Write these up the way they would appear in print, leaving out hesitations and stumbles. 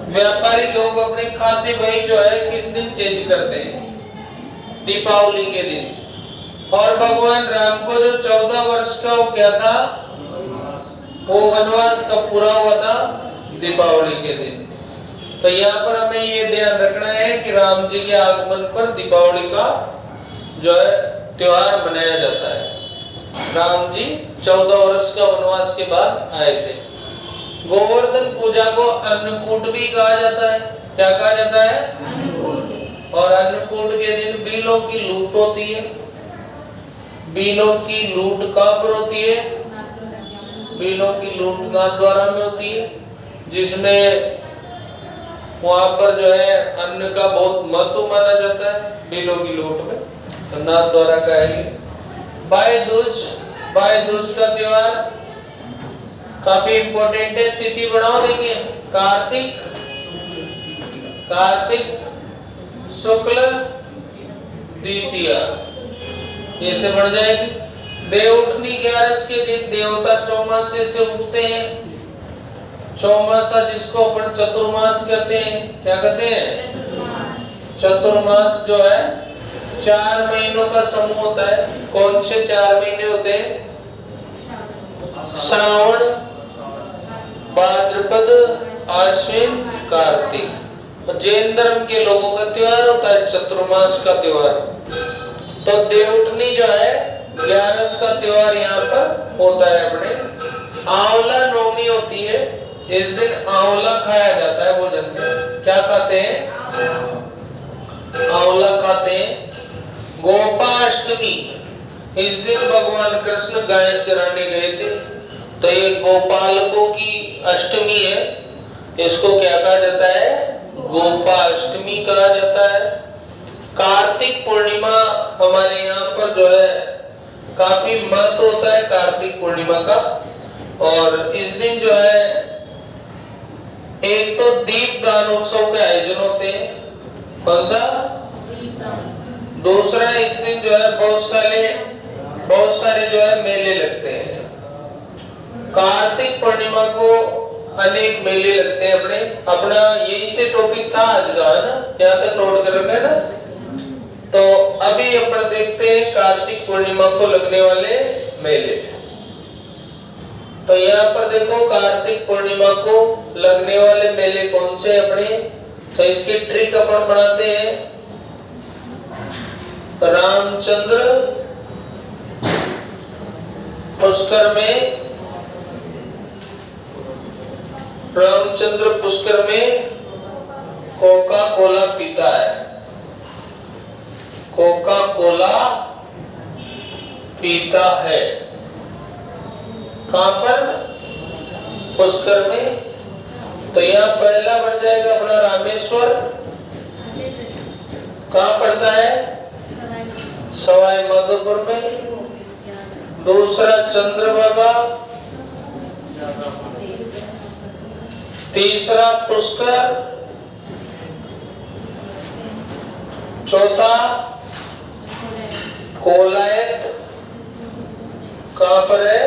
व्यापारी लोग अपने खाते भाई जो है किस दिन चेंज करते हैं? दीपावली के दिन। और भगवान राम को जो 14 वर्ष का वो क्या था, वो वनवास कब पूरा हुआ था? दीपावली के दिन। तो यहाँ पर हमें ये ध्यान रखना है कि राम जी के आगमन पर दीपावली का जो है त्योहार मनाया जाता है। राम जी 14 वर्ष का वनवास के बाद आए थे। गोवर्धन पूजा को अन्नकूट भी कहा जाता है। क्या कहा जाता है? अन्नकूट। और अन्नकूट के दिन बीलों की लूट होती है। बीलों की लूट कहाँ पर होती है? बीलों की लूट नाथद्वारा में होती है, जिसमें वहां पर जो है अन्न का बहुत महत्व माना जाता है बीलों की लूट में। तो नाथद्वारा का है। भाई दूज का त्योहार काफी इंपॉर्टेंट है। तिथि बढ़ाओ, देखिए कार्तिक शुक्ल द्वितीया, ये से बढ़ जाएगी। देवउठनी 11 के दिन देवता चौमासे से उठते हैं। चौमासा जिसको अपन चतुर्मास कहते हैं। क्या कहते हैं? चतुर्मास जो है 4 महीनों का समूह होता है। कौन से 4 महीने होते हैं? श्रावण, भाद्रपद, आश्विन, कार्तिक। जैन धर्म के लोगों का त्योहार होता है चतुर्मास का त्योहार। तो देवउठनी जो है 11 का त्योहार यहाँ पर होता है अपने। आंवला नवमी होती है। इस दिन आंवला खाया जाता है भोजन में। क्या खाते हैं? आंवला खाते हैं। गोपाष्टमी, इस दिन भगवान कृष्ण गाय चराने गए थे, तो ये गोपालकों की अष्टमी है। इसको क्या कहा जाता है? गोपाष्टमी कहा जाता है। कार्तिक पूर्णिमा हमारे यहाँ पर जो है काफी महत्व होता है कार्तिक पूर्णिमा का। और इस दिन जो है एक तो दीपदान उत्सव के आयोजन होते हैं। कौन सा? दूसरा, इस दिन जो है बहुत सारे जो है मेले लगते हैं। कार्तिक पूर्णिमा को अनेक मेले लगते हैं अपना यही से टॉपिक था आज का, है ना? यहाँ तक नोट कर रखा है ना? तो अभी अपन देखते हैं कार्तिक पूर्णिमा को लगने वाले मेले। तो यहाँ पर देखो कार्तिक पूर्णिमा को लगने वाले मेले कौन से अपने। तो इसकी ट्रिक अपन बनाते हैं। रामचंद्र पुष्कर में कोका कोला पीता है। कोका कोला पीता है कहां पर? पुष्कर में। तो यहाँ पहला बन जाएगा अपना रामेश्वर। कहां पड़ता है? सवाई माधोपुर में। दूसरा चंद्रभागा, तीसरा पुष्कर, चौथा कोलायत। कहां पर है?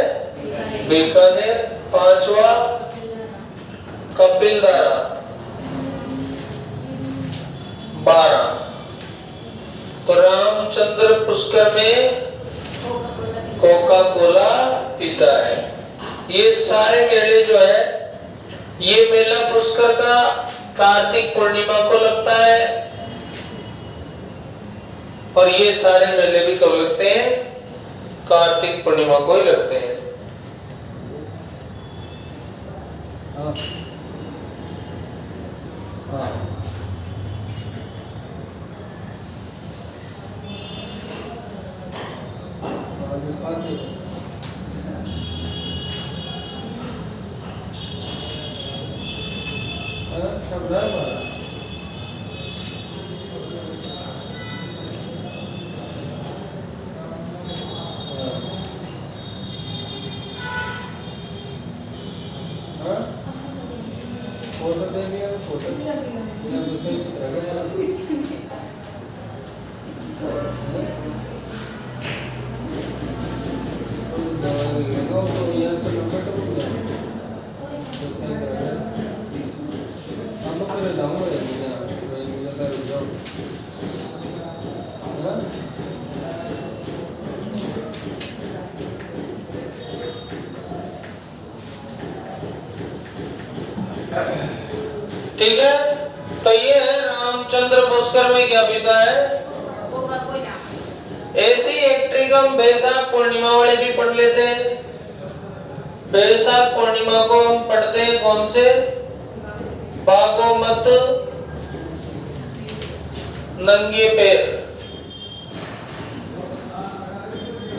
बीकानेर। पांचवा कपिलधारा। 12। तो रामचंद्र पुष्कर में कोका कोला पीता है। ये सारे मेले जो है, ये मेला पुष्कर का कार्तिक पूर्णिमा को लगता है। और ये सारे मेले भी कब लगते हैं? कार्तिक पूर्णिमा को ही लगते हैं। ठीक है, तो ये है रामचंद्र पुष्कर में क्या पीता है। ऐसी एक ट्रिक हम बैसाख पूर्णिमा वाले भी पढ़ लेते हैं। बैसाख पूर्णिमा को हम पढ़ते हैं कौन से, भागो मत नंगे पैर।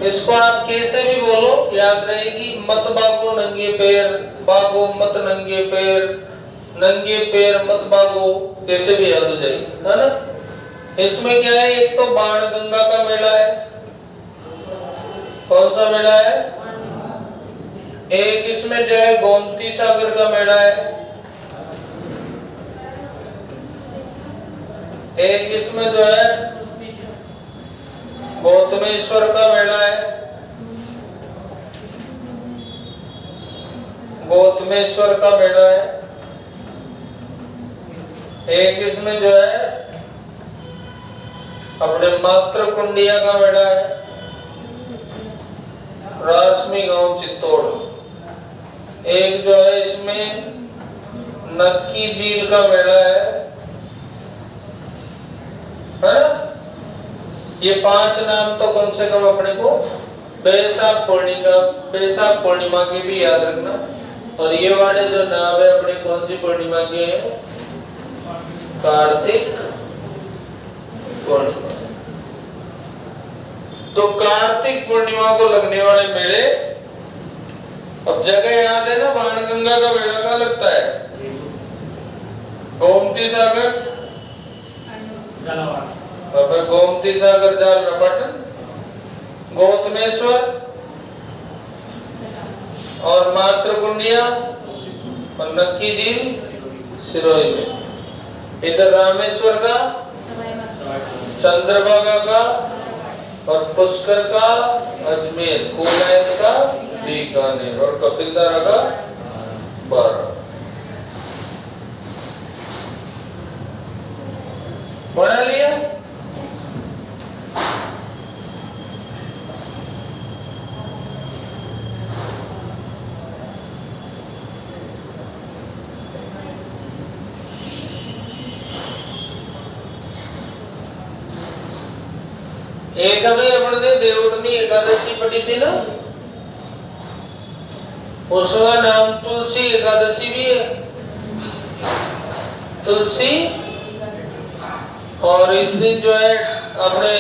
इसको आप कैसे भी बोलो याद रहेगी, मत भागो नंगे पैर, भागो मत नंगे पैर, नंगे पैर मत भागो, कैसे भी याद हो जाएगी, है ना। इसमें क्या है, एक तो बाण गंगा का मेला है। कौन सा मेला है, एक इसमें जो है गोमती सागर का मेला है, एक इसमें जो है गौतमेश्वर का मेला है, गौतमेश्वर का मेला है, एक इसमें जो है अपने मात्र कुंडिया का मेला है, रासमी गांव चित्तौड़, एक जो है इसमें नक्की झील का मेला है ना। ये 5 नाम तो कम से कम अपने को बैसाख पूर्णिमा के भी याद रखना। और ये वाले जो नाम है अपने कौन सी पूर्णिमा के हैं, कार्तिक पूर्णिमा। तो कार्तिक पूर्णिमा को लगने वाले मेले, अब जगह याद है ना, बाणगंगा का मेला कहाँ लगता है, गोमती सागर, गोमती सागर जाल रपटन, गौतमेश्वर और मातृकुंडिया और नक्की झील सिरोही में। इधर रामेश्वर का, चंद्रभागा का और पुष्कर का अजमेर, कोलायत का बीकानेर और कपिलधारा का 12। पढ़ा लिया। एक अभी अपने देवउठनी एकादशी पढ़ी थी ना, उसका नाम तुलसी एकादशी भी है, तुलसी। और इस दिन जो है अपने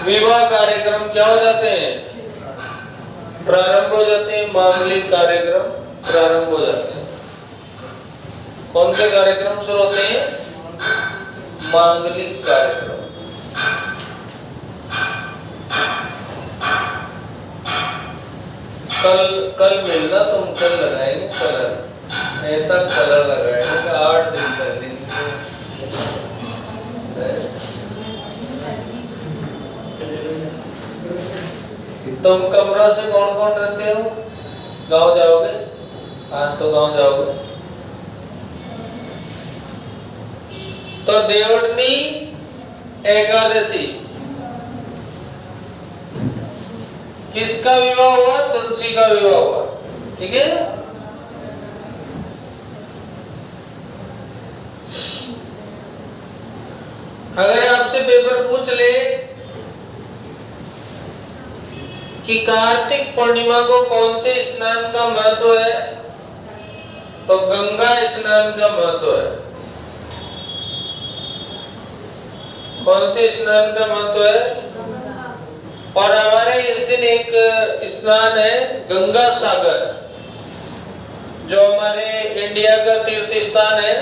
विवाह कार्यक्रम क्या हो जाते हैं, प्रारंभ हो जाते हैं, मांगलिक कार्यक्रम प्रारंभ हो जाते हैं। कौन से कार्यक्रम शुरू होते हैं, मांगलिक कार्यक्रम। कल मिलना, तुम कल लगाएंगे कलर, ऐसा कलर लगाएंगे 8 दिन पहले। तुम कमरा से कौन कौन रहते हो, गांव जाओगे, आज तो गांव जाओगे। तो देवउठनी एकादशी किसका विवाह हुआ, तुलसी का विवाह हुआ, ठीक है। अगर आपसे पेपर पूछ ले कि कार्तिक पूर्णिमा को कौन से स्नान का महत्व है, तो गंगा स्नान का महत्व है। कौन से स्नान का महत्व है, और हमारे इस दिन एक स्नान है गंगा सागर, जो हमारे इंडिया का तीर्थ स्थान है।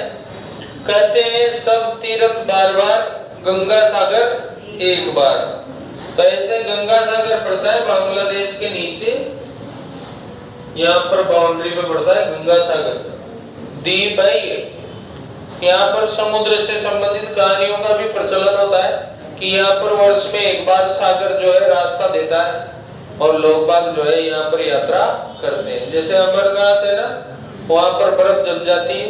कहते हैं सब तीर्थ बार बार, गंगा सागर एक बार। तो ऐसे गंगा सागर पड़ता है बांग्लादेश के नीचे, यहाँ पर बाउंड्री पे पड़ता है गंगा सागर, द्वीप है ये। यहाँ पर समुद्र से संबंधित कहानियों का भी प्रचलन होता है कि यहाँ पर वर्ष में एक बार सागर जो है रास्ता देता है और लोग बाग जो है यहाँ पर यात्रा करते हैं। जैसे अमरनाथ है ना, वहां पर बर्फ जम जाती है,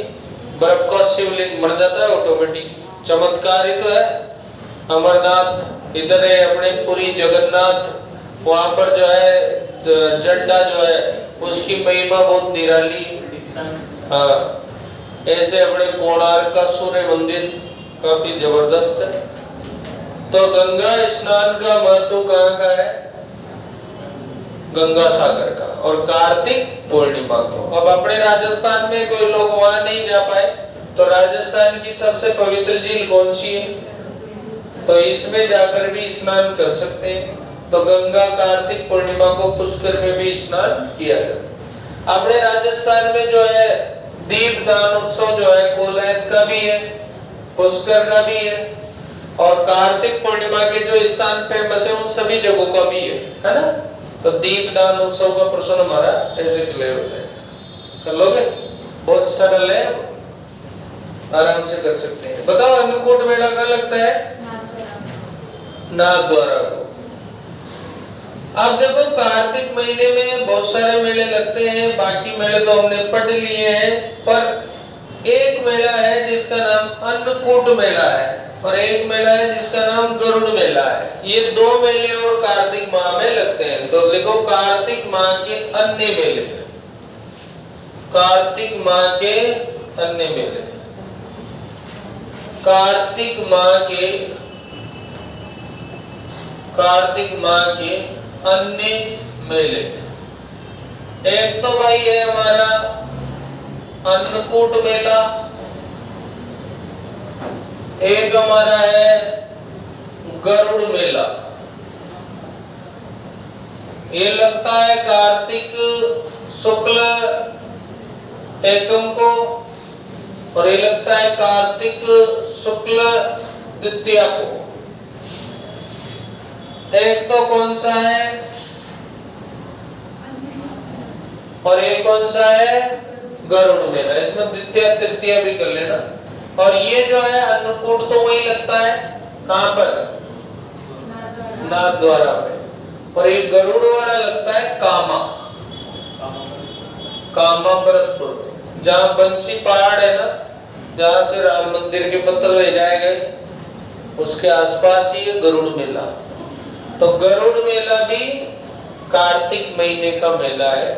बर्फ का शिवलिंग बन जाता है ऑटोमेटिक। चमत्कार ही तो है। अमरनाथ इधर है, अपने पुरी जगन्नाथ, वहां पर जो है झंडा जो है उसकी महिमा बहुत निराली है। हाँ, ऐसे अपने कोणार्क का सूर्य मंदिर काफी जबरदस्त है। तो गंगा स्नान का महत्व कहाँ का है? गंगा सागर का, और कार्तिक पूर्णिमा को। अब अपने राजस्थान में कोई लोग वहां नहीं जा पाए, तो राजस्थान की सबसे पवित्र झील कौन सी है? तो इसमें जाकर भी स्नान कर सकते हैं। तो गंगा कार्तिक पूर्णिमा को पुष्कर में भी स्नान किया जाता है। अपने राजस्थान में जो है दीपदान उत्सव जो है कोलायत का भी है, पुष्कर का भी है, और कार्तिक पूर्णिमा के जो स्थान फेमस है उन सभी जगहों का भी है ना। तो दीपदान उत्सव का प्रश्न हमारा ऐसे क्लियर होता है। कर लोगे? बहुत सरल है, आराम से कर सकते हैं। बताओ अन्नकूट मेला कहाँ लगता है? नाथद्वारा को। अब देखो कार्तिक महीने में बहुत सारे मेले लगते हैं, बाकी मेले तो हमने पढ़ लिए हैं, पर एक मेला है जिसका नाम अन्नकूट मेला है, और एक मेला है जिसका नाम गरुड़ मेला है। ये दो मेले और कार्तिक माह में लगते हैं। तो देखो कार्तिक माह के अन्य मेले, कार्तिक माह के अन्य मेले, कार्तिक माह के अन्य मेले। एक तो भाई है हमारा अन्नकूट मेला, एक हमारा है गरुड़ मेला। ये लगता है कार्तिक शुक्ल एकम को, और ये लगता है कार्तिक शुक्ल द्वितीया को। एक तो कौन सा है और एक कौन सा है? गरुड़ मेला। इसमें द्वितीय तृतीय भी कर लेना। और ये जो है अन्नकूट तो वही लगता है, कहां पर? नाथद्वारा में। और ये गरुड़ वाला लगता है कामा भरतपुर में, जहां बंसी पहाड़ है ना, जहां से राम मंदिर के पत्थर ले जाए गए, उसके आसपास ही है गरुड़ मेला। तो गरुड़ मेला भी कार्तिक महीने का मेला है।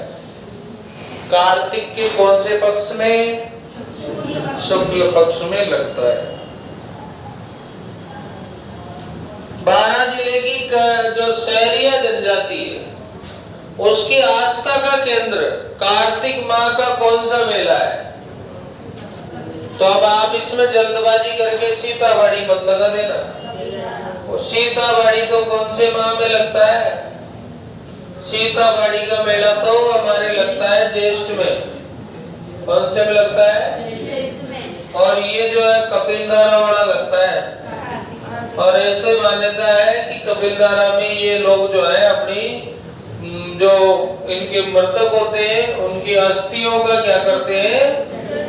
कार्तिक के कौन से पक्ष में? शुक्ल पक्ष में लगता है। 12 जिले की जो शहरिया जनजाति है उसकी आस्था का केंद्र कार्तिक माह का कौन सा मेला है? तो अब आप इसमें जल्दबाजी करके सीताबाड़ी मत लगा देना। सीताबाड़ी तो कौन से माह में लगता है? सीताबाड़ी का मेला तो हमारे लगता है ज्येष्ठ में। कौन से में लगता है? और ये जो है कपिलधारा वाला लगता है। और ऐसे मान्यता है कि कपिलधारा में ये लोग जो है अपनी जो इनके मृतक होते हैं उनकी अस्थियों का क्या करते हैं?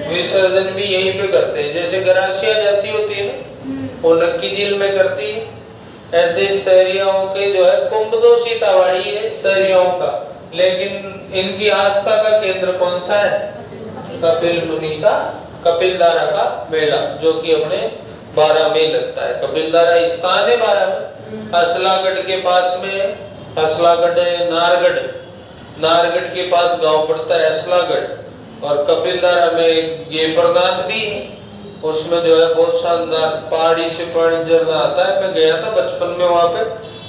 विसर्जन भी यहीं पे करते हैं। जैसे गरासिया जाती होती है ना, वो नक्की झील में करती है, ऐसे शहरियाओं के जो है कुंभ तो सीताबाड़ी है शहरियाओं का, लेकिन इनकी आस्था का केंद्र कौन सा है? कपिल मुनि का कपिलधारा का मेला, जो कि अपने 12 में लगता है। कपिलधारा स्थान है 12 में, असलागढ़ के पास में। असलागढ़ नारगढ़ के पास गांव पड़ता है असलागढ़, और कपिलधारा में ये प्रनाथ भी है। उसमें जो है बहुत शानदार पहाड़ी से पानी झरना आता है। मैं गया था बचपन में वहां पे,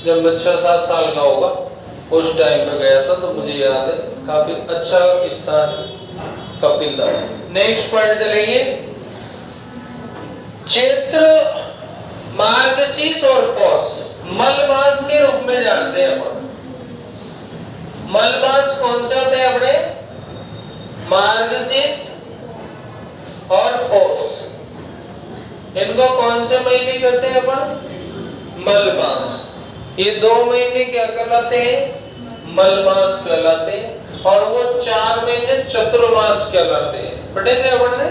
जब मैं 6-7 साल का होगा उस टाइम में गया था, तो मुझे याद है। काफी अच्छा स्थान कपिलधारा। नेक्स्ट पॉइंट चलेंगे, चैत्र मार्गशीर्ष और पौष मलमास के रूप में जानते हैं अपन। मलमास कौन से होते हैं अपने? मार्गशीर्ष और पौष। इनको कौन से महीने कहते हैं अपन? मलमास। ये 2 महीने क्या कहलाते हैं? मलमास कहलाते हैं। और वो 4 महीने चतुर्मास कहलाते हैं। पढ़े थे अपन ने।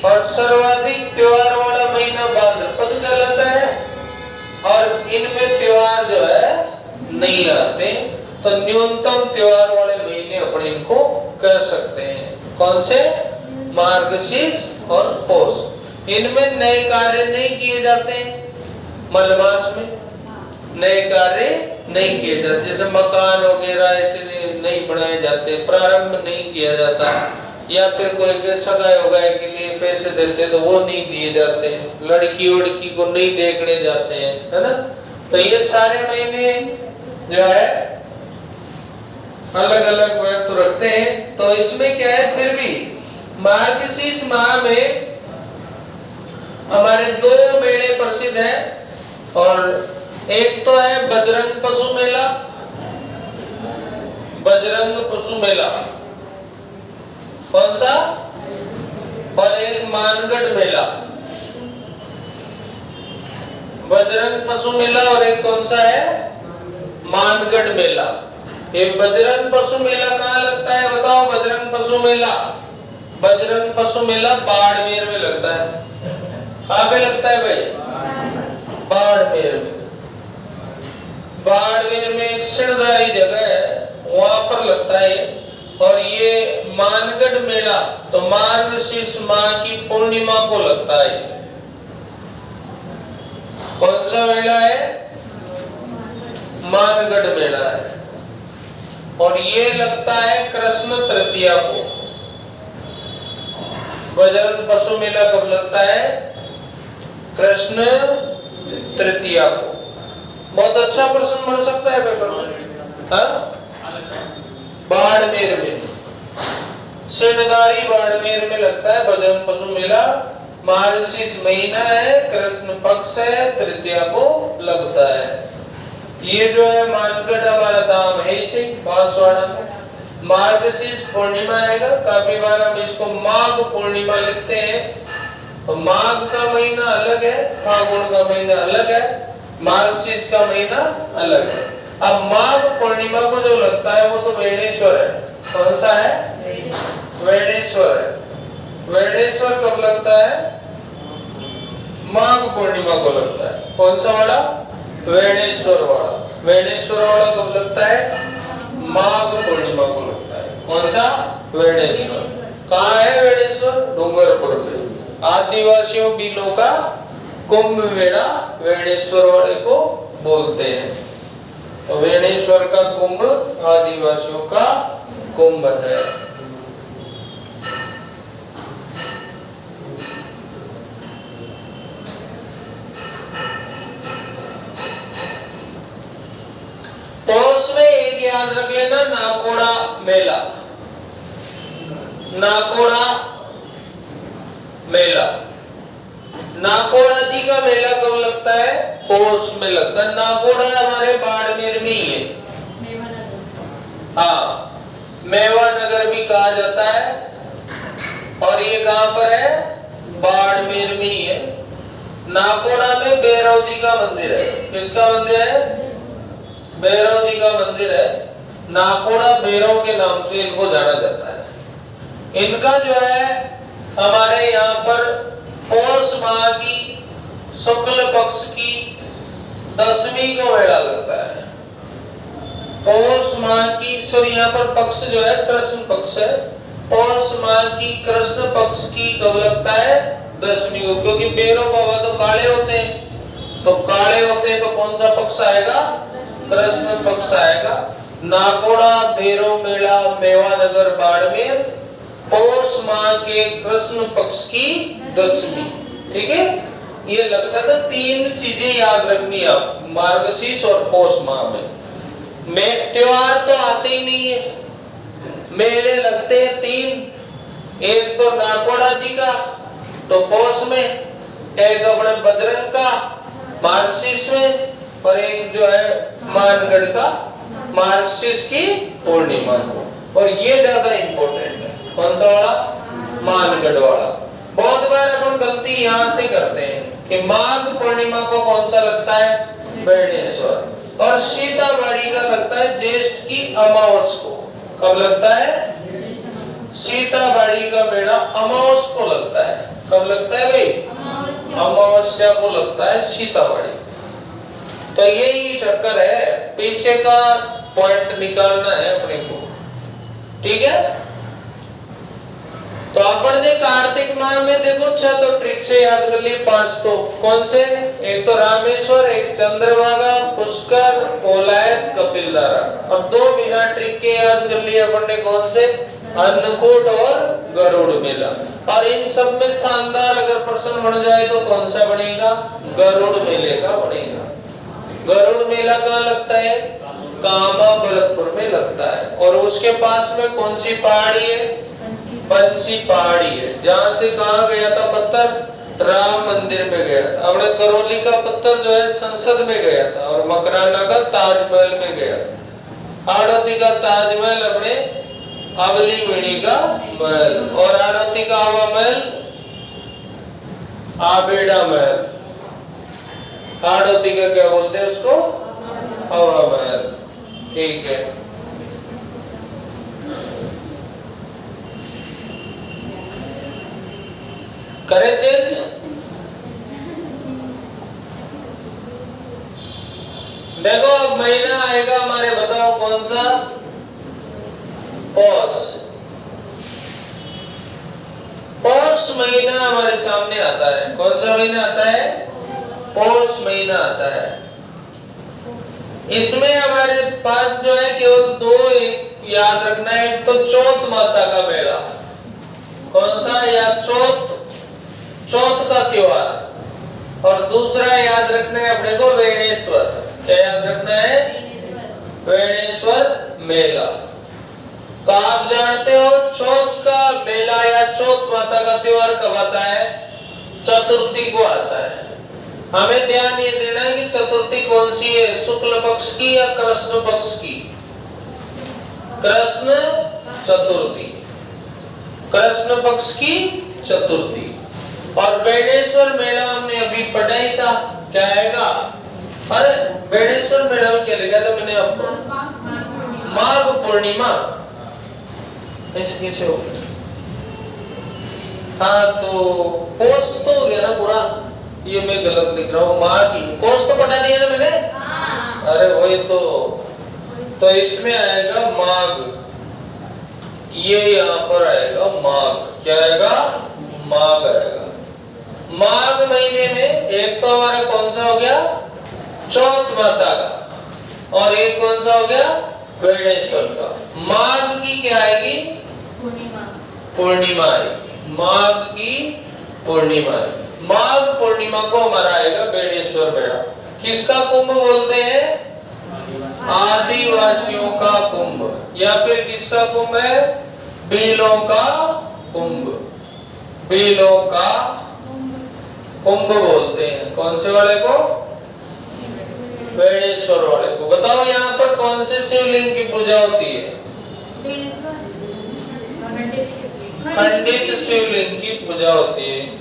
और सर्वाधिक त्योहार वाला महीना भाद्रपद कहलाता है, और इनमें त्योहार जो है नहीं आते। तो न्यूनतम त्योहार वाले महीने अपन इनको कह सकते हैं। कौन से? मार्गशीर्ष और पौष। इनमें नए कार्य नहीं किए जाते हैं। मलमास में नए कार्य नहीं किए जाते, जैसे मकान वगैरह ऐसे नहीं बनाए जाते, प्रारंभ नहीं किया जाता, या फिर कोई के सगाई वगाई के लिए पैसे देते तो वो नहीं दिए जाते, लड़की वड़की को नहीं देखने जाते हैं, है ना। तो ये सारे महीने जो है अलग अलग व्रत रखते हैं। तो इसमें क्या है, फिर भी मार्गशीर्ष माह में हमारे 2 मेले प्रसिद्ध हैं, और एक तो है बजरंग पशु मेला, बजरंग पशु मेला, कौन सा? और एक मानगढ़ मेला। बजरंग पशु मेला और एक कौन सा है? मानगढ़ मेला। ये बजरंग पशु मेला कहाँ लगता है बताओ? बजरंग पशु मेला, बजरंग पशु मेला बाड़मेर में लगता है। कहाँ पे लगता है भाई? बाड़मेर में। बाड़मेर में एक सिरदारी जगह है, वहां पर लगता है। और ये मानगढ़ मेला तो मार्गशीर्ष माह की पूर्णिमा को लगता है। कौन सा मेला है? मानगढ़ मेला है। और ये लगता है कृष्ण तृतीया को। बजरंग पशु मेला कब लगता है? कृष्ण तृतीया को। बहुत अच्छा प्रश्न बन सकता है पेपर में। हाँ, बाड़मेर में, सिरदारी बाड़मेर में लगता है बजरंग पशु मेला। मार्गशीर्ष महीना है, कृष्ण पक्ष है, तृतीया को लगता है। ये जो है मानगढ़ हमारा धाम है इसे बांसवाड़ा में। मार्गशीर्ष पूर्णिमा आएगा, काफी बार हम इसको माघ पूर्णिमा लिखते हैं। तो माघ का महीना अलग है, फागुन का महीना अलग है, मार्गशीर्ष का महीना अलग है। अब माघ पूर्णिमा को जो लगता है वो तो वेणेश्वर है। कौन सा है? वेणेश्वर है। वेणेश्वर कब लगता है? माघ पूर्णिमा को लगता है। कौन सा वाला? वेणेश्वर वाला। वेणेश्वर वाला कब लगता है? माघ पूर्णिमा को लगता है। कौन सा? वेणेश्वर। कहाँ है वेणेश्वर? डूंगरपुर में। आदिवासियों बिलों का कुंभ मेला वेणेश्वर वाले को बोलते हैं। तो वेणेश्वर का कुंभ आदिवासियों का कुंभ है। पौष में एक याद रख लेना, नाकोड़ा मेला। नाकोड़ा मेला, नाकोड़ा जी का मेला कब लगता है? पौष में लगता है। नाकोड़ा हमारे बाड़मेर में ही है। हाँ, मेवा नगर भी कहा जाता है। और ये कहाँ पर है? बाड़मेर में ही है। नाकोड़ा में भैरव जी का मंदिर है। किसका मंदिर है? भैरव जी का मंदिर है। नाकोड़ा भैरव के नाम से इनको जाना जाता है। इनका जो है हमारे यहाँ पर पौष माह की शुक्ल पक्ष की 10वीं को मेला लगता है। पौष माह की, सॉरी यहाँ पर पक्ष जो है कृष्ण पक्ष है। पौष माह की कृष्ण पक्ष की कब लगता है? 10वीं को, क्योंकि भैरव बाबा तो काले होते हैं। तो काले होते हैं तो कौन सा पक्ष आएगा? कृष्ण पक्ष आएगा। नाकोड़ा भैरव मेला मेवानगर बाड़मेर, पौष माह के कृष्ण पक्ष की 10वीं। ठीक है, ये लगता था। 3 चीजें याद रखनी आप मार्गशीर्ष और पौष माह में। त्योहार तो आते ही नहीं है, मेले लगते हैं 3। एक तो नाकोड़ा जी का तो पौष में, एक अपने बजरंग का मार्गशीर्ष में, और एक जो है मानगढ़ का मार्गशीर्ष की पूर्णिमा को। और ये ज्यादा इंपॉर्टेंट है। कौन सा वाला? मानगढ़ वाला। बहुत बार अपन गलती यहाँ से करते हैं कि माघ पूर्णिमा को कौन सा लगता है? वेणेश्वर। और सीताबाड़ी का लगता है ज्येष्ठ की अमावस को। कब लगता है? सीताबाड़ी का मेला अमावस को लगता है। कब लगता है भाई? अमावस्या को लगता है सीताबाड़ी। तो यही चक्कर है, पीछे का पॉइंट निकालना है अपने को। ठीक है, तो अपन ने कार्तिक माह में देखो 6 तो ट्रिक से याद कर लिए, 5 तो कौन से, एक तो रामेश्वर, एक चंद्रभागा, पुष्कर, कोलायत, कपिलधारा, और 2 बिना ट्रिक के याद कर लिए अपन ने, कौन से, अन्नकूट और गरुड़ मेला। और इन सब में शानदार अगर प्रश्न बन जाए तो कौन सा बनेगा, गरुड़ मेले का बनेगा। गरुड़ मेला कहाँ लगता है, कामा भरतपुर में लगता है। और उसके पास में कौन सी पहाड़ी है, बंसी पहाड़ी है, जहां से कहा गया था पत्थर, राम मंदिर में गया था। अपने करौली का पत्थर जो है संसद में गया था, और मकराना का ताजमहल में गया था। आड़ती का ताजमहल अपने अवली वेणी का महल, और आड़ती का हवा महल आबेड़ा महल। आड़ती का क्या बोलते हैं उसको, हवा महल। ठीक है, करे चेंज। देखो अब महीना आएगा हमारे, बताओ कौन सा, पौष। पौष महीना हमारे सामने आता है। कौन सा महीना आता है, पौष महीना आता है। इसमें हमारे पास जो है केवल 2 याद रखना है, एक तो चौथ माता का मेला, कौन सा, या चौथ का त्योहार, और दूसरा याद रखना है अपने को वेणेश्वर। क्या याद रखना है, वेणेश्वर मेला। तो आप जानते हो चौथ का मेला या चौथ माता का त्योहार कब आता है, चतुर्थी को आता है। हमें ध्यान ये देना है कि चतुर्थी कौन सी है, शुक्ल पक्ष की या कृष्ण पक्ष की, कृष्ण चतुर्थी, कृष्ण पक्ष की चतुर्थी। और वेणेश्वर मेला हमने अभी पढ़ा ही था, क्या आएगा, अरे वेणेश्वर मेला में क्या लिखा था मैंने आपको, माघ पूर्णिमा। ऐसे कैसे हो गया, हाँ तो पोष तो हो गया ना पूरा, ये मैं गलत लिख रहा हूँ, माघ की पोष तो पढ़ा दिया ना मैंने, अरे वही तो इसमें आएगा माघ, ये यहाँ पर आएगा माघ। क्या आएगा, माघ आएगा। माघ महीने में एक तो हमारा कौन सा हो गया, चौथ माता का, और एक कौन सा हो गया, वेणेश्वर का। माघ की क्या आएगी, पूर्णिमा आएगी, माघ की पूर्णिमा आएगी। माघ पूर्णिमा को हमारा आएगा वेणेश्वर मेला। किसका कुंभ बोलते हैं, आदिवासियों का कुंभ, या फिर किसका कुंभ है, बीलों का कुंभ, बीलों का कुंभ बोलते हैं। कौन से वाले को, वेणेश्वर वाले को। बताओ यहाँ पर कौन से शिवलिंग की पूजा होती है, खंडित शिवलिंग की पूजा होती है।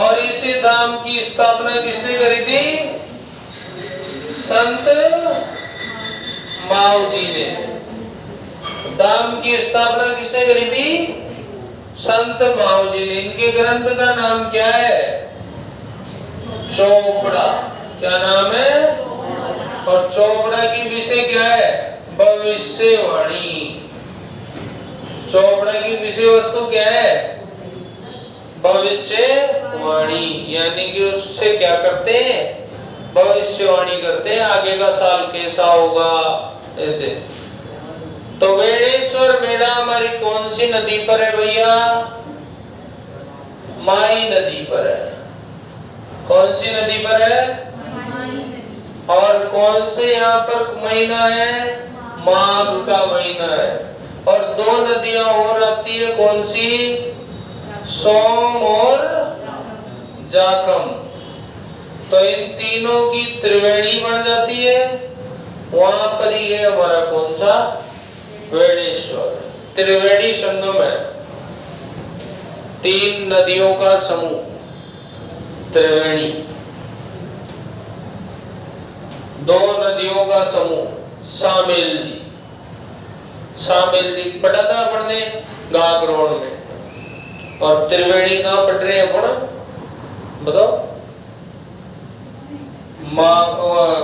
और इसी धाम की स्थापना किसने करी थी, संत माऊजी ने। धाम की स्थापना किसने करी थी, संत माऊजी ने। इनके ग्रंथ का नाम क्या है, चोपड़ा। क्या नाम है, और चोपड़ा की विषय क्या है, भविष्यवाणी। चोपड़ा की विषय वस्तु क्या है, भविष्यवाणी, यानी कि उससे क्या करते हैं, भविष्यवाणी करते हैं, आगे का साल कैसा होगा ऐसे। तो वेणेश्वर मेला हमारी कौन सी नदी पर है भैया, माई नदी पर है। कौन सी नदी पर है, और कौन से यहाँ पर महीना है, माघ का महीना है। और 2 नदियां और आती है, कौन सी, सोम और जाखम। तो इन तीनों की त्रिवेणी बन जाती है, वहां पर ही है हमारा कौन सा, वेणेश्वर। त्रिवेणी संगम है, 3 नदियों का समूह, त्रिवेणी, 2 नदियों का समूह। शामिल जी, शामिल जी पढ़ा था अपन ने गागरोड में। और त्रिवेणी कहाँ पढ़ रहे हैं अपन, बताओ,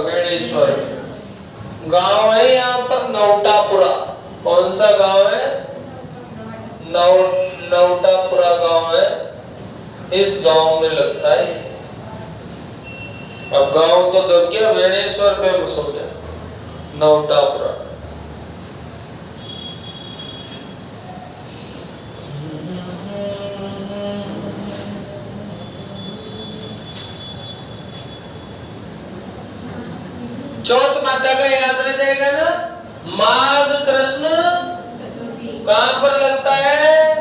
वेणेश्वर में। गांव है यहाँ पर नौटापुरा। कौन सा गांव है, नवटापुरा गांव है, इस गांव में लगता है। अब गांव तो दब गया, वेणेश्वर फेमस हो गया, नवटापुरा। चौथ माता का याद रह जाएगा ना। माघ कृष्ण कहां पर लगता है?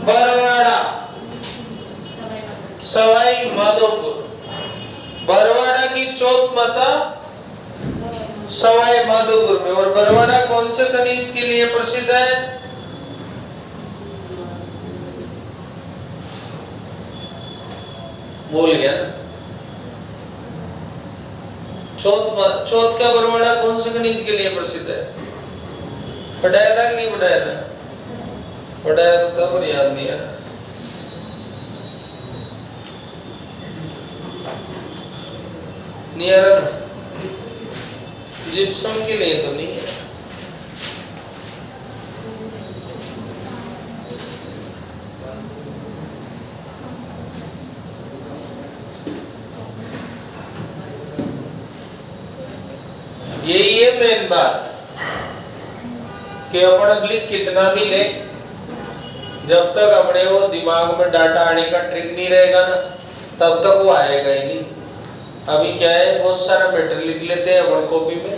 बरवाड़ा, सवाई माधोपुर। बरवाड़ा की चौथ माता सवाई माधोपुर में। और बरवाड़ा कौन से खनिज के लिए प्रसिद्ध है? बोल गया ना। चौथ का बरवाड़ा कौन से खनिज के लिए प्रसिद्ध है? पढ़ाया था कि नहीं पढ़ाया था? पढ़ाया तो था पर याद नहीं आया। नहीं आ रहा था? जिप्सम के लिए तो नहीं है। यही है मेन बात कि अपन लिख कितना भी ले, जब तक अपने वो दिमाग में डाटा आने का ट्रिक नहीं रहेगा ना, तब तक वो आएगा ही नहीं। अभी क्या है, बहुत सारा मैटर लिख लेते हैं अपन कॉपी में,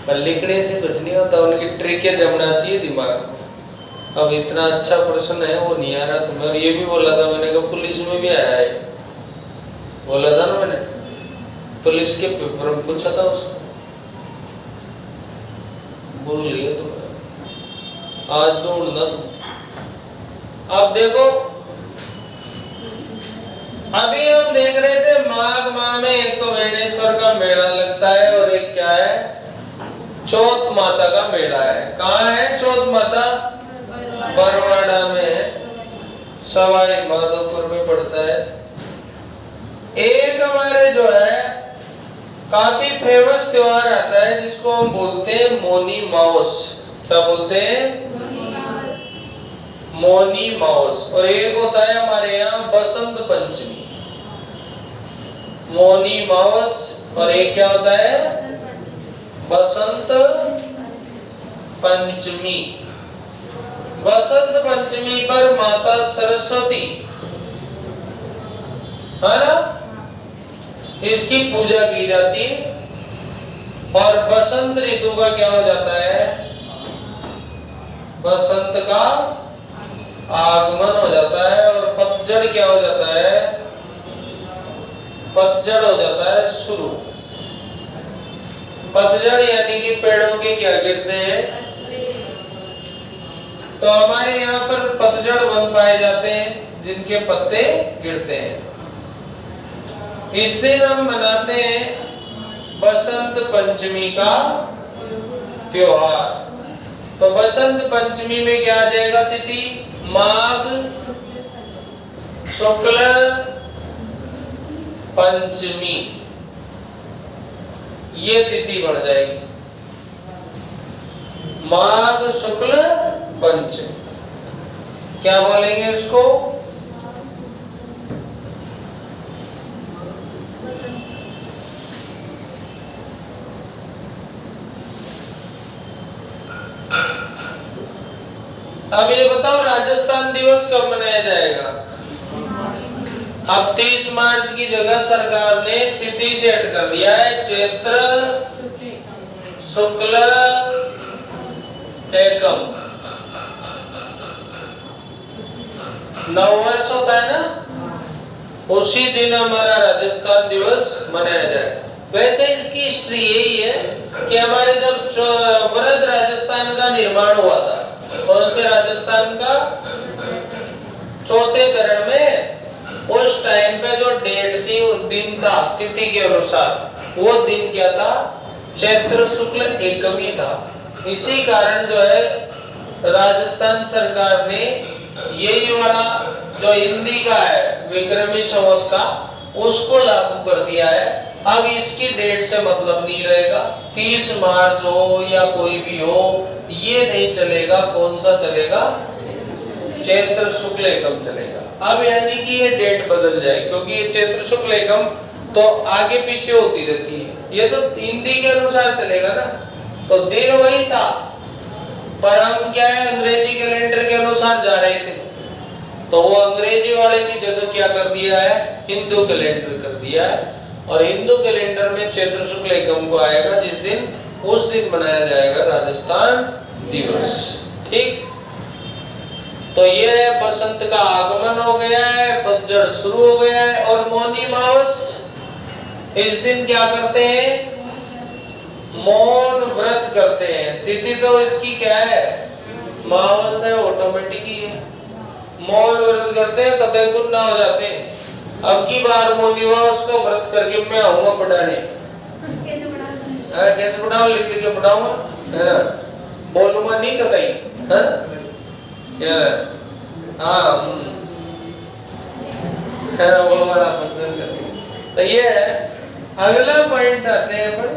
पर लिखने से कुछ नहीं होता। उनकी ट्रिक जमना चाहिए दिमाग में। अब इतना अच्छा प्रश्न है, वो नहीं आ रहा तुम्हें। और ये भी बोला था मैंने, कहा पुलिस में भी आया है, बोला था ना मैंने, पुलिस के पेपर में पूछा था उसको, भूल गए तुम, आज ढूंढना तुम। अब देखो, अभी हम देख रहे थे माघ माह में एक तो वेणेश्वर का मेला लगता है और एक क्या है, चौथ माता का मेला है। कहाँ है चौथ माता? बरवाड़ा में है, सवाई माधोपुर में पड़ता है। एक हमारे जो है काफी फेमस त्योहार आता है जिसको हम बोलते हैं मौनी मावस। क्या बोलते हैं? मौनी मावस। और एक होता है हमारे यहाँ बसंत पंचमी। मौनी मावस और एक क्या होता है? बसंत पंचमी। बसंत पंचमी पर माता सरस्वती, है ना, इसकी पूजा की जाती है। और बसंत ऋतु का क्या हो जाता है? बसंत का आगमन हो जाता है। और पतझड़ क्या हो जाता है? पतझड़ हो जाता है शुरू। पतझड़ यानी कि पेड़ों के क्या गिरते हैं, तो हमारे यहाँ पर पतझड़ वन पाए जाते हैं जिनके पत्ते गिरते हैं। इस दिन हम मनाते हैं बसंत पंचमी का त्योहार। तो बसंत पंचमी में क्या आ जाएगा तिथि? माघ शुक्ल पंचमी, ये तिथि बढ़ जाएगी, माघ शुक्ल पंचमी। क्या बोलेंगे इसको? अब ये बताओ राजस्थान दिवस कब मनाया जाएगा? अब 30 मार्च की जगह सरकार ने तिथि सेट कर दिया है, चैत्र शुक्ल एकम। नववर्ष होता है ना, उसी दिन हमारा राजस्थान दिवस मनाया जाए। वैसे इसकी हिस्ट्री यही है कि हमारे जब वृहद राजस्थान का निर्माण हुआ था, कौन से राजस्थान का? चौथे चरण में। उस टाइम पे जो डेट थी, दिन था तिथि के अनुसार, वो दिन क्या था? चैत्र शुक्ल एकमी था। इसी कारण जो है राजस्थान सरकार ने यही वाला जो हिंदी का है विक्रमी संवत का, उसको लागू कर दिया है। अब इसकी डेट से मतलब नहीं रहेगा, 30 मार्च हो या कोई भी हो, ये नहीं चलेगा। कौन सा चलेगा? चैत्र शुक्ल एकम चलेगा। अब यानी कि ये डेट बदल जाए, क्योंकि ये चैत्र शुक्ल एकम तो आगे पीछे होती रहती है, ये तो हिंदी के अनुसार चलेगा ना, तो दिन वही था पर हम क्या है अंग्रेजी कैलेंडर के अनुसार जा रहे थे, तो वो अंग्रेजी वाले की जगह क्या कर दिया है, हिंदू कैलेंडर कर दिया है। और हिंदू कैलेंडर में चैत्र शुक्ल एकम को आएगा जिस दिन, उस दिन मनाया जाएगा राजस्थान दिवस। ठीक, तो ये बसंत का आगमन हो गया है, पतझड़ शुरू हो गया है। और मौनी मावस, इस दिन क्या करते हैं, मौन व्रत करते हैं। तिथि तो इसकी क्या है, मावस है, ऑटोमेटिक ही है। मौन व्रत करते हैं, कतई गुण ना हो जाते हैं। अब की बार मौनी मावस को व्रत करके मैं आऊंगा पढ़ाने, कैसे पढ़ाऊं, लिख लिख के पढ़ाऊंगा, है ना, बोलूंगा नहीं कतई, है क्या, हाँ वो वाला फंक्शन करके। तो ये है, अगला पॉइंट आते हैं अपन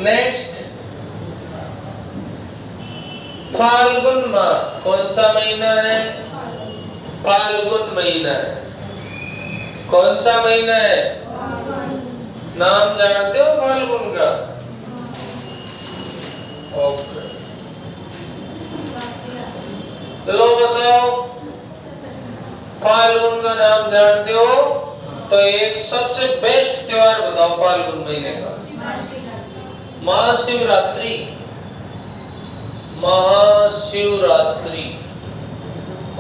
नेक्स्ट, फाल्गुन माह कौन सा महीना है, फाल्गुन महीना है। कौन सा महीना है, नाम जानते हो फाल्गुन का, ओके, चलो बताओ, फाल्गुन का नाम जानते हो तो एक सबसे बेस्ट त्योहार बताओ फाल्गुन महीने का, महाशिवरात्रि। महाशिवरात्रि।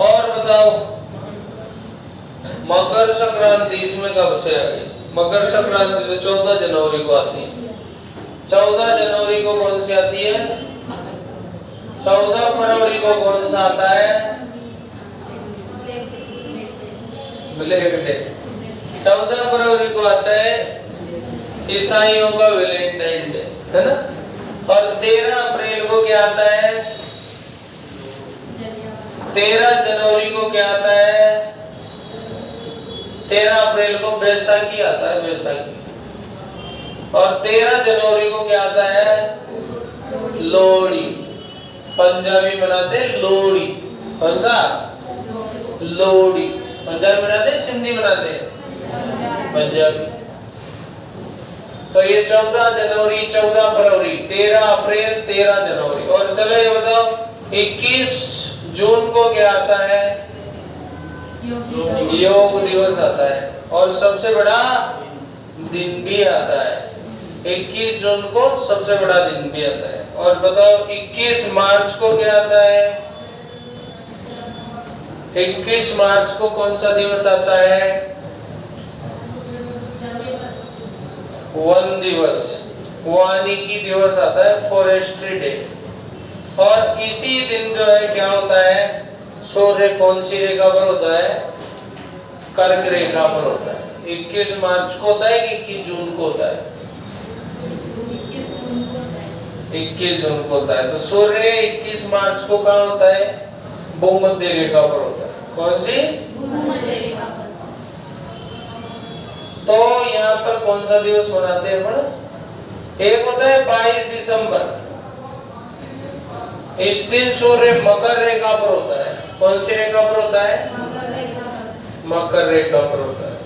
और बताओ मकर संक्रांति इसमें कब से आ गई, मकर संक्रांति से 14 जनवरी को आती है। 14 जनवरी को कौन सी आती है, 14 फरवरी को कौन सा आता है, ब्लैक डे। 14 फरवरी को आता है ईसाइयों का वैलेंटाइन डे, है ना। और 13 अप्रैल को क्या आता है, 13 जनवरी को क्या आता है, 13 अप्रैल को बैसाखी आता है, बैसाखी। और 13 जनवरी को क्या आता है, लोहड़ी। पंजाबी मनाते लोहड़ी, कौन सा, लोहड़ी। पंजाबी मनाते, सिंधी मनाते, पंजाबी। तो ये 14 जनवरी, 14 फरवरी, 13 अप्रैल, 13 जनवरी। और चलो ये बताओ 21 जून को क्या आता है, योग दिवस आता है। और सबसे बड़ा दिन भी आता है, 21 जून को सबसे बड़ा दिन भी आता है। और बताओ 21 मार्च को क्या आता है, 21 मार्च को कौन सा दिवस आता है, वन दिवस, वानिकी दिवस आता है, फॉरेस्ट्री डे। और इसी दिन जो है क्या होता है, सूर्य कौन सी रेखा पर होता है, कर्क रेखा पर होता है। 21 मार्च को होता है कि 21 जून को होता है, 21 जून को होता है। तो सूर्य 21 मार्च को कहाँ होता है, भूमध्य रेखा पर होता है। कौन सी, भूमध्य रेखा पर। तो यहाँ पर कौन सा दिवस मनाते हैं अपन, एक होता है 22 दिसंबर, इस दिन सूर्य मकर रेखा पर होता है। कौन सी रेखा पर होता है, मकर रेखा पर होता है।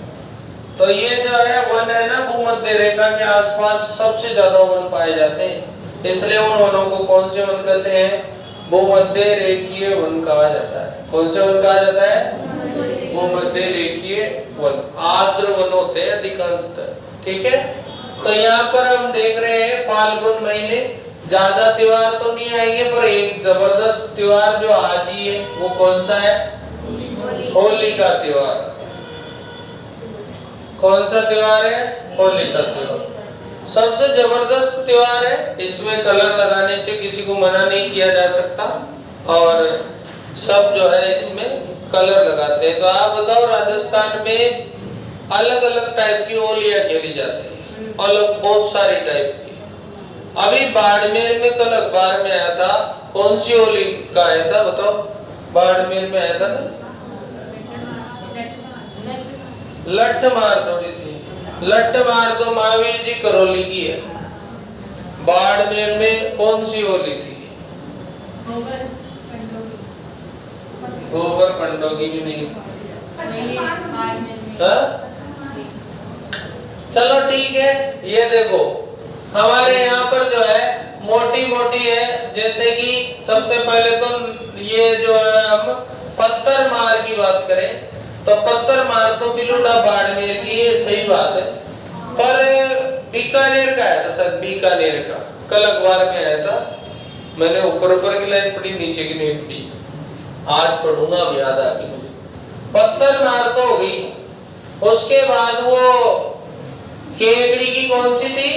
तो ये जो है वन है ना, भूमध्य रेखा के आसपास सबसे ज्यादा वन पाए जाते हैं, इसलिए उन वनों को कौन से वन कहते हैं, भूमध्य रेखीय वन कहा जाता है। कौन से वन कहा जाता है, भूमध्य रेखीय वन। आर्द्र वन होते हैं अधिकांशतः, ठीक है। तो यहाँ पर हम देख रहे हैं फाल्गुन महीने ज्यादा त्योहार तो नहीं आएंगे, पर एक जबरदस्त त्योहार जो आज ही है वो कौन सा है, होली का त्योहार। कौन सा त्योहार है, होली का त्योहार सबसे जबरदस्त त्योहार है। इसमें कलर लगाने से किसी को मना नहीं किया जा सकता, और सब जो है इसमें कलर लगाते हैं। तो आप बताओ राजस्थान में अलग अलग टाइप की होलियां खेली जाती है, अलग बहुत सारी टाइप की। अभी बाड़मेर में कल अखबार में आया था, कौन सी होली का आया था बताओ, बाड़मेर में आया था ना, लट्ठ मार थोड़ी थी, लट्ठ मार तो महावीर जी करौली की है। बाड़मेर में कौन सी होली थी, गोबर कंडों की भी नहीं। हाँ? चलो ठीक है, ये देखो हमारे यहाँ पर जो है मोटी मोटी है, जैसे कि सबसे पहले तो ये जो है हम पत्थर मार की बात करें तो पत्थर मार तो बिलुड़ा बाड़मेर की, ये सही बात है, पर बीकानेर का आया था सर, बीकानेर का कल अखबार में आया था। मैंने ऊपर की लाइन पढ़ी, नीचे की नहीं पढ़ी, आज पढ़ूंगा, अब याद आ गई मुझे। पत्थर मार तो हो गई, उसके बाद वो केकड़ी की कौन सी थी,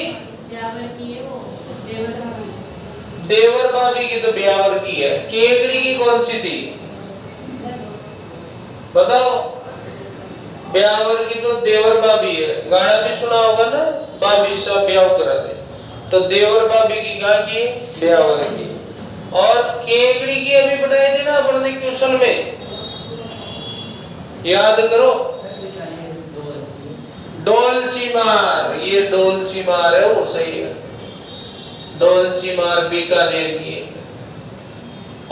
देवर भाभी की तो ब्यावर की है, केकड़ी की कौन सी थी बताओ, ब्यावर की तो देवर भाभी है, गाना भी सुना होगा ना, भाभी सब ब्याह करा दे, तो देवर भाभी की कहा की ब्यावर की। और केकड़ी की अभी बताई थी ना अपने क्वेश्चन में, याद करो, डोलचीमार, ये डोलचीमार है, वो सही है, डोलचीमार बीकानेर की है।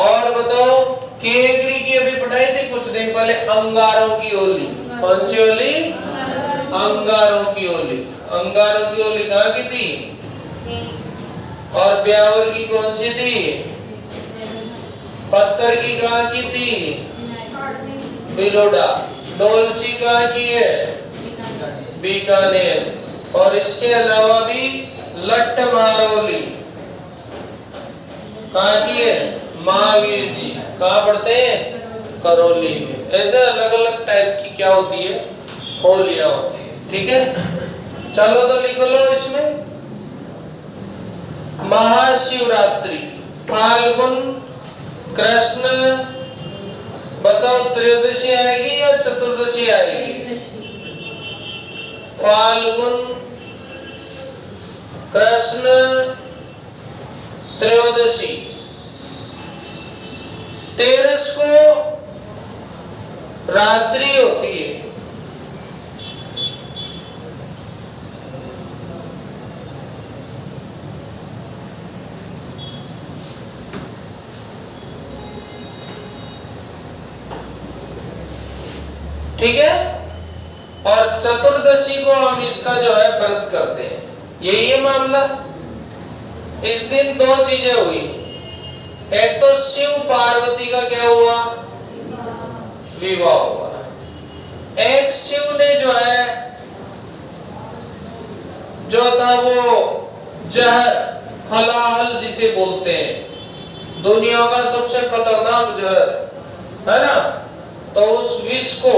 और बताओ केकड़ी की अभी पढ़ाई थी कुछ दिन पहले, अंगारों की ओली, कौन सी ओली, अंगारों की ओली, अंगारों की ओली कहाँ की थी, और ब्यावर की कौन सी थी, पत्थर की कहाँ की थी, बिलोड़ा, डोलची कहाँ की है, बीकानेर, और इसके अलावा भी लट्ट मारोली कहाँ की है, महावीर जी कहाँ पढ़ते हैं, करौली में। ऐसे अलग अलग टाइप की क्या होती है, होलियां होती है, ठीक है। चलो तो लिख लो इसमें, महाशिवरात्रि, फाल्गुन कृष्ण, बताओ त्रयोदशी आएगी या चतुर्दशी आएगी, फाल्गुन कृष्ण त्रयोदशी, 13 को रात्रि होती है, ठीक है। और चतुर्दशी को हम इसका जो है व्रत करते हैं, यही है मामला। इस दिन दो चीजें हुई, एक तो शिव पार्वती का क्या हुआ, विवाह हुआ, एक शिव ने जो है जो था वो जहर, हलाहल जिसे बोलते हैं, दुनिया का सबसे खतरनाक जहर है ना, तो उस विष को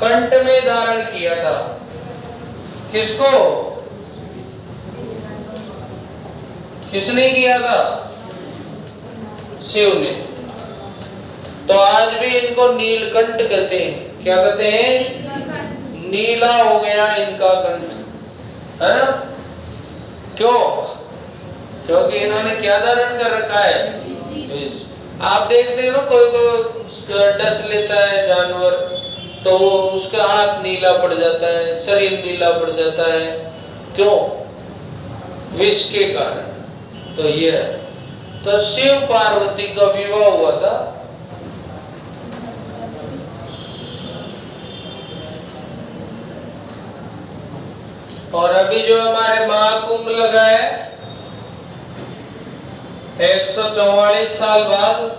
कंठ में धारण किया था, किसको, किसने किया था, शिव ने। तो आज भी इनको नीलकंठ कहते हैं, क्या कहते हैं, नीला हो गया इनका कंठ, है ना, क्यों, क्योंकि इन्होंने क्या धारण कर रखा है, विष। आप देखते हो ना, कोई डस लेता है जानवर तो उसका हाथ नीला पड़ जाता है, शरीर नीला पड़ जाता है, क्यों, विष के कारण। तो ये है, तो शिव पार्वती का विवाह हुआ था, और अभी जो हमारे महाकुंभ लगा है 144 साल बाद,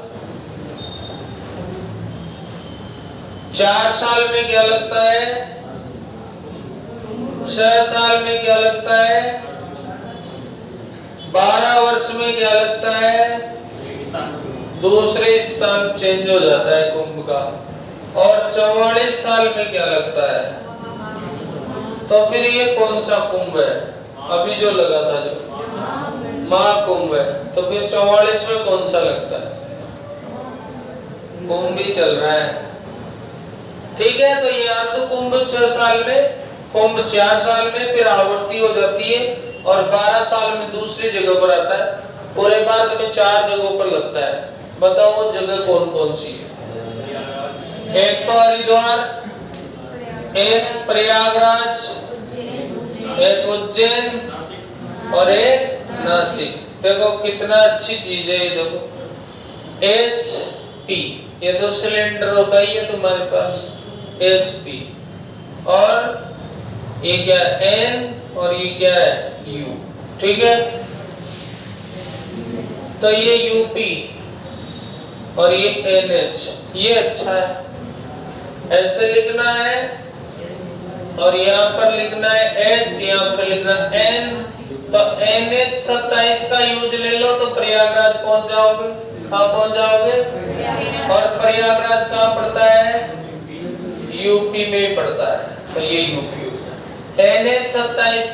4 साल में क्या लगता है, 6 साल में क्या लगता है, 12 वर्ष में क्या लगता है, दूसरे स्थान चेंज हो जाता है कुंभ का, और 44 साल में क्या लगता है। तो फिर ये कौन सा कुंभ है, अभी जो लगा था जो महाकुंभ है, तो फिर 44 में कौन सा लगता है, कुंभ ही चल रहा है, ठीक है। तो ये अर्ध कुंभ 6 साल में, कुंभ 4 साल में, फिर आवर्ती हो जाती है, और 12 साल में दूसरी जगह पर आता है। पूरे भारत में 4 जगहों पर लगता है, बताओ वो जगह कौन कौन सी है, एक तो हरिद्वार, एक प्रयागराज, एक उज्जैन और एक नासिक। देखो कितना अच्छी चीज है ये, देखो HP ये तो सिलेंडर होता ही है तुम्हारे पास HP, और ये क्या N और ये क्या है U, ठीक है। तो ये UP और ये NH, ये अच्छा है, ऐसे लिखना है, और यहाँ पर लिखना है H, यहाँ पर लिखना है N। तो NH27 का यूज ले लो तो प्रयागराज पहुंच जाओगे। कहाँ पहुंच जाओगे? और प्रयागराज कहाँ पड़ता है? यूपी में पड़ता है, तो ये यूपी होगा। NH27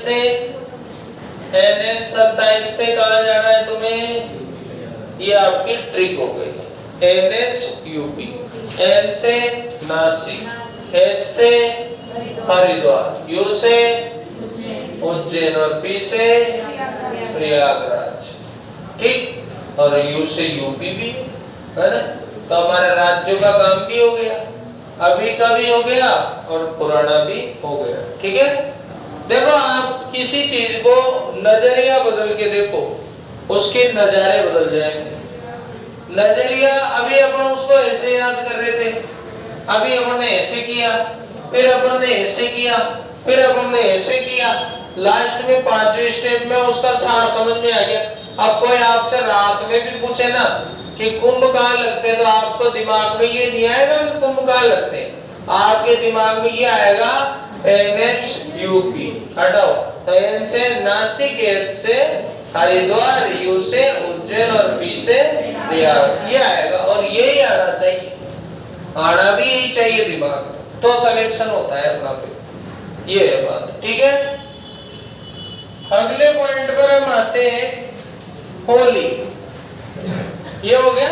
से कहाँ जाना है तुम्हें? ये आपकी ट्रिक हो गई। NH यूपी, N से नासिक, H से हरिद्वार, U से उज्जैन और P से प्रयागराज, ठीक। और U से यूपी भी है ना। तो हमारे राज्यों का काम भी हो गया, अभी का भी हो गया और पुराना भी हो गया, ठीक है। देखो आप किसी चीज को नजरिया बदल के देखो, उसके नजारे बदल जाएंगे। नजरिया अभी अपन उसको ऐसे याद कर रहे थे, अभी अपन ने ऐसे किया, फिर अपन ने ऐसे किया, फिर अपन ने ऐसे किया, लास्ट में 5वें स्टेप में उसका सार समझ में आ गया। अब कोई आपसे रात में भी पूछे ना कि कुंभ कहाँ लगते हैं, तो आपको दिमाग में ये नहीं आएगा कि कुंभ कहाँ लगते हैं, आपके दिमाग में ये आएगा NH UP। हटाओ, तो N से नासिक, H से हरिद्वार, U से उज्जैन और P से प्रयाग, ये आएगा। और यही आना चाहिए, आना भी यही चाहिए दिमाग में, तो सिलेक्शन होता है अपना पे। ये है बात, ठीक है। अगले पॉइंट पर हम आते हैं, होली। ये हो गया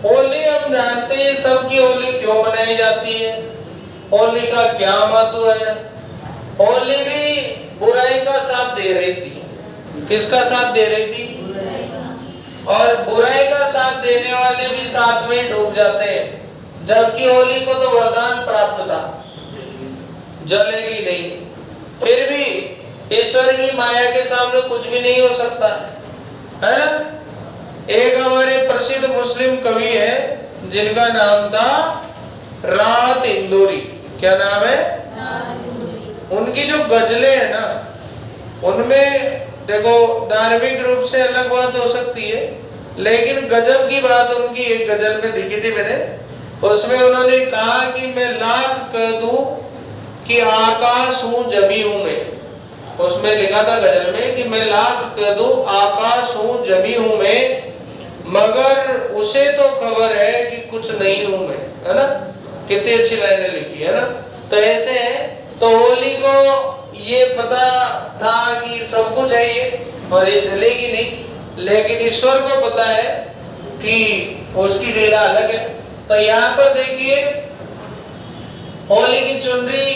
होली। हम जानते हैं सबकी होली क्यों मनाई जाती है, होली का क्या महत्व है। होली भी बुराई का साथ दे रही थी। किसका साथ दे रही थी? और बुराई का साथ देने वाले भी साथ में डूब जाते हैं, जबकि होली को तो वरदान प्राप्त था, जलेगी नहीं। फिर भी ईश्वर की माया के सामने कुछ भी नहीं हो सकता, है ना। एक हमारे प्रसिद्ध मुस्लिम कवि है जिनका नाम था राहत इंदौरी। क्या नाम है? उनकी जो गजलें है ना, उनमें देखो धार्मिक रूप से अलग बात हो सकती है, लेकिन गजब की बात उनकी एक गजल में दिखी थी मैंने। उसमें उन्होंने कहा कि मैं लाख कह दूं कि आकाश हूं जमी हूं मैं। उसमें लिखा था गजल में कि मैं लाख कह दूं आकाश हूं जमी हूं मैं, मगर उसे तो खबर है कि कुछ नहीं हूं मैं, है ना। कितनी अच्छी लाइनें लिखी है ना। तो ऐसे है, तो होली को ये पता था कि सब कुछ है ये और ये जलेगी नहीं, लेकिन ईश्वर को पता है कि उसकी लीला अलग है। तो यहाँ पर देखिए होली की चुनरी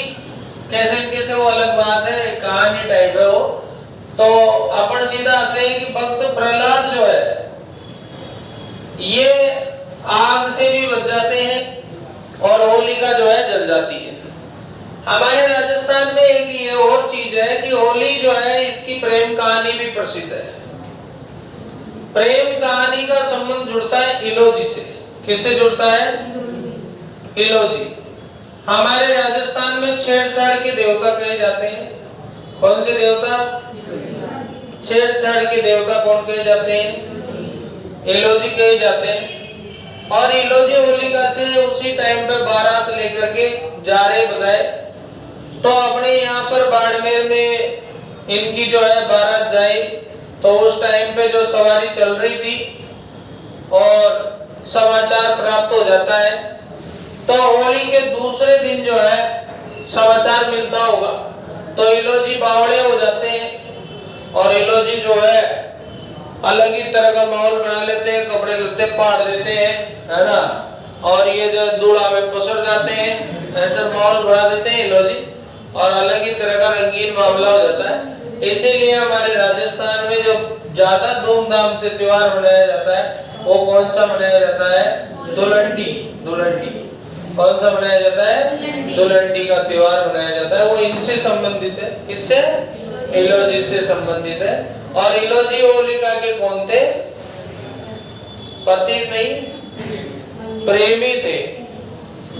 कैसे वो अलग बात है, कहानी टाइप है वो। तो अपन सीधा आते हैं कि भक्त प्रहलाद जो है ये आग से भी बच जाते हैं और होलिका जो है जल जाती है। हमारे राजस्थान में एक ये और चीज है कि होली जो है इसकी प्रेम कहानी भी प्रसिद्ध है। प्रेम कहानी का संबंध जुड़ता है इलोजी से। किससे जुड़ता है? इलोजी। हमारे राजस्थान में छेड़छाड़ के देवता कहे जाते हैं। कौन से देवता? छेड़छाड़ के देवता कौन कहे जाते हैं? इलोजी कहे जाते हैं। और इलोजी होलिका से उसी टाइम पे बारात लेकर के जा रहे बधाए। तो अपने यहाँ पर बाड़मेर में इनकी जो है बारात जाए, तो उस टाइम पे जो सवारी चल रही थी और समाचार प्राप्त हो जाता है, तो होली के दूसरे दिन जो है समाचार मिलता होगा, तो इलोजी बावड़े हो जाते हैं और इलोजी जो है अलग ही तरह का माहौल बना लेते हैं, कपड़े लत्ते फाड़ देते हैं, है ना। और ये जो दूल्हा में पसर जाते हैं, ऐसा माहौल बना देते हैं इलोजी और अलग ही तरह का रंगीन मामला हो जाता है। इसीलिए हमारे राजस्थान में जो ज्यादा धूमधाम से त्योहार मनाया जाता है वो कौन सा मनाया जाता है? दुलंडी। दुलंडी कौन सा मनाया जाता है? दुलंडी का त्योहार मनाया जाता है। वो इनसे संबंधित है। इससे? इलोजी से संबंधित है। और इलोजी होलिका के कौन थे? पति नहीं, प्रेमी थे,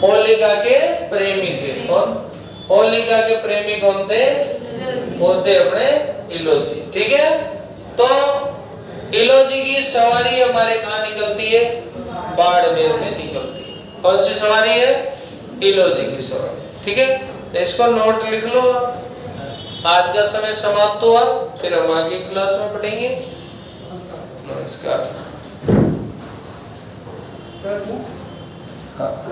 होलिका के प्रेमी थे। कौन? होलिका के प्रेमी कौन थे? होते अपने इलोजी। ठीक है, तो इलोजी की सवारी हमारे कहाँ निकलती है? बाड़मेर में निकलती है। कौन सी सवारी है? इलोजी की सवारी। ठीक है, तो इसको नोट लिख लो। आज का समय समाप्त हुआ, फिर हम आगे क्लास में पढ़ेंगे। नमस्कार। हाँ।